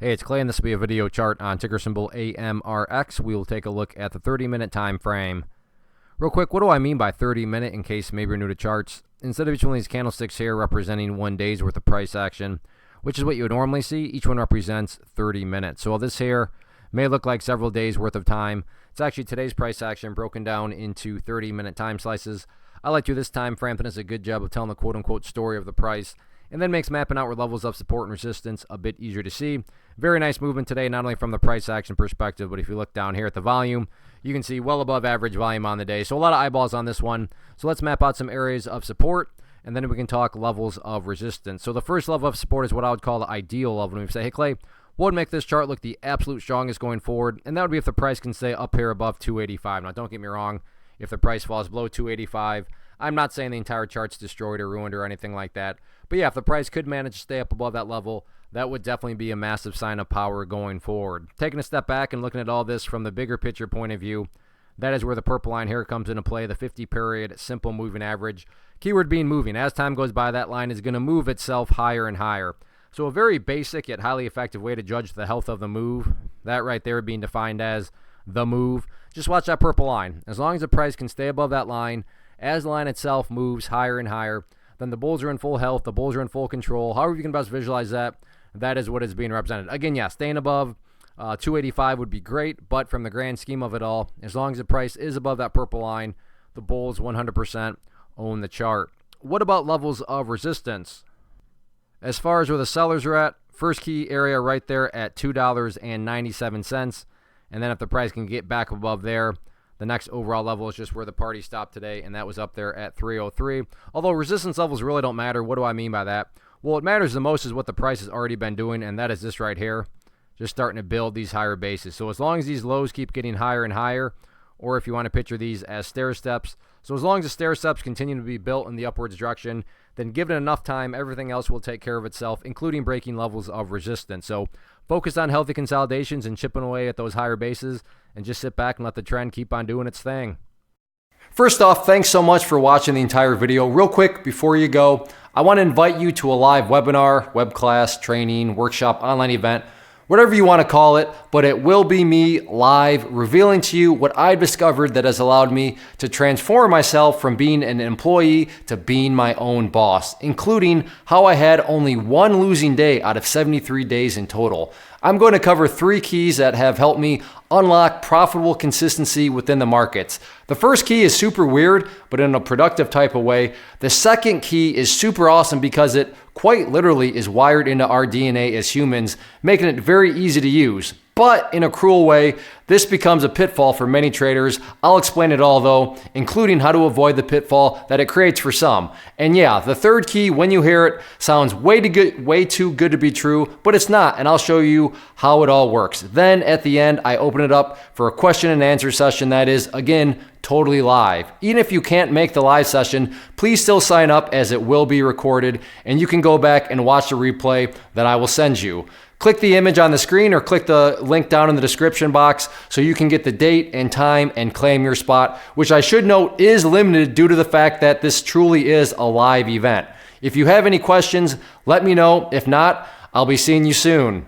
Hey, it's Clay, and this will be a video chart on ticker symbol AMRX. We will take a look at the 30-minute time frame. Real quick, what do I mean by 30-minute in case maybe you're new to charts? Instead of each one of these candlesticks here representing 1 day's worth of price action, which is what you would normally see, each one represents 30 minutes. So while this here may look like several days worth of time, it's actually today's price action broken down into 30-minute time slices. I like to do this time frame that does a good job of telling the quote-unquote story of the price, and then makes mapping out where levels of support and resistance a bit easier to see. Very nice movement today, not only from the price action perspective, but if you look down here at the volume, you can see well above average volume on the day. So a lot of eyeballs on this one. So let's map out some areas of support, and then we can talk levels of resistance. So the first level of support is what I would call the ideal level. When we say, hey Clay, what would make this chart look the absolute strongest going forward? And that would be if the price can stay up here above 285. Now don't get me wrong, if the price falls below 285, I'm not saying the entire chart's destroyed or ruined or anything like that. But yeah, if the price could manage to stay up above that level, that would definitely be a massive sign of power going forward. Taking a step back and looking at all this from the bigger picture point of view, that is where the purple line here comes into play, the 50-period simple moving average. Keyword being moving. As time goes by, that line is going to move itself higher and higher. So a very basic yet highly effective way to judge the health of the move, that right there being defined as the move. Just watch that purple line. As long as the price can stay above that line, as the line itself moves higher and higher, then the bulls are in full health, the bulls are in full control. However you can best visualize that, that is what is being represented. Again, yeah, staying above 285 would be great, but from the grand scheme of it all, as long as the price is above that purple line, the bulls 100% own the chart. What about levels of resistance? As far as where the sellers are at, first key area right there at $2.97. And then if the price can get back above there, the next overall level is just where the party stopped today, and that was up there at 303. Although resistance levels really don't matter. What do I mean by that? Well, what matters the most is what the price has already been doing, and that is this right here, just starting to build these higher bases. So as long as these lows keep getting higher and higher, or if you want to picture these as stair steps, so as long as the stair steps continue to be built in the upwards direction, then given enough time, everything else will take care of itself, including breaking levels of resistance. So focus on healthy consolidations and chipping away at those higher bases, and just sit back and let the trend keep on doing its thing. First off, thanks so much for watching the entire video. Real quick, before you go, I want to invite you to a live webinar, web class, training, workshop, online event, whatever you want to call it, but it will be me live revealing to you what I've discovered that has allowed me to transform myself from being an employee to being my own boss, including how I had only one losing day out of 73 days in total. I'm going to cover 3 keys that have helped me unlock profitable consistency within the markets. The first key is super weird, but in a productive type of way. The second key is super awesome because it quite literally is wired into our DNA as humans, making it very easy to use. But in a cruel way, this becomes a pitfall for many traders. I'll explain it all though, including how to avoid the pitfall that it creates for some. And yeah, the third key, when you hear it, sounds way too good to be true, but it's not, and I'll show you how it all works. Then at the end, I open it up for a question and answer session that is, again, totally live. Even if you can't make the live session, please still sign up as it will be recorded, and you can go back and watch the replay that I will send you. Click the image on the screen or click the link down in the description box so you can get the date and time and claim your spot, which I should note is limited due to the fact that this truly is a live event. If you have any questions, let me know. If not, I'll be seeing you soon.